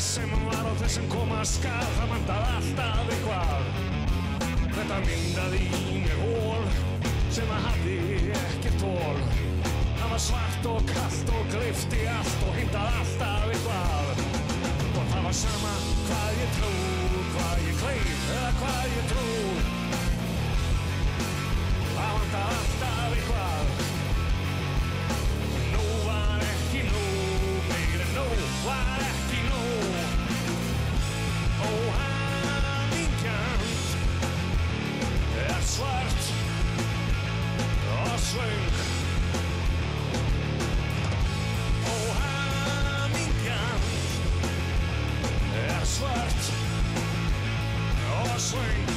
þess sem var og þess sem koma skal. Það vantaði alltaf eitthvað. Þetta myndaði í mér hól sem að hafði ekkert þol. Það var svart og kalt og gleypti allt og hindaði alltaf eitthvað. Og það var sama hvað ég trú, hvað ég kleif eða hvað ég trú. Það vantaði alltaf eitthvað. Nú var ekki nú, meira en nú var ekki nú. Óhamingjan er svart og svöng. Óhamingjan er svart og svöng.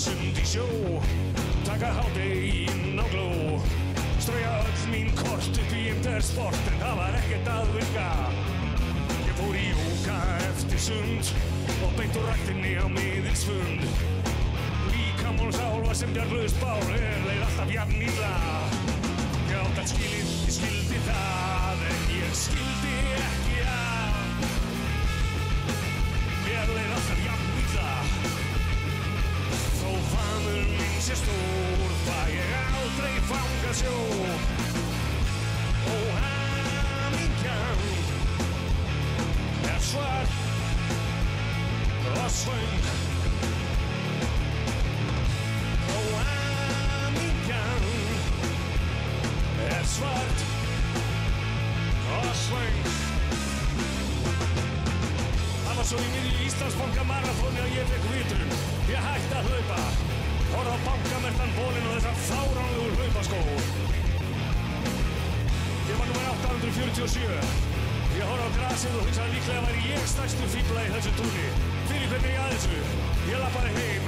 Sund í sjó, taka hádeginn á gló. Strauja öll mín kort upp í Intersport en það var ekkert að virka. Ég fór í jóga eftir sund og beint úr ræktinni á miðilsfund. Líkamál sál var sem bjarlaust bál, leið alltaf jafn illa. Ég átt allt skilið, ég skildi það en ég skildi ekki að mér leið alltaf jafn illa. Þó faðmur minn sé stór, fæ ég aldrei fangað sjó. Óhamingjan er svart og svöng. Óhamingjan er svart og svöng. Það var svo í miðju Íslandsbanka marathoni að ég fekk vitrun. Ég hætti að hlaupa, horfði á bankamertan bolinn og þessa fáránlegu hlaupaskó. Ég var númer 847. Ég horfði á grasið og hugsaði líklega væri ég stærstu fífla í þessu túni. Fyrir hvernig ég að þessu. Ég labbaði heim.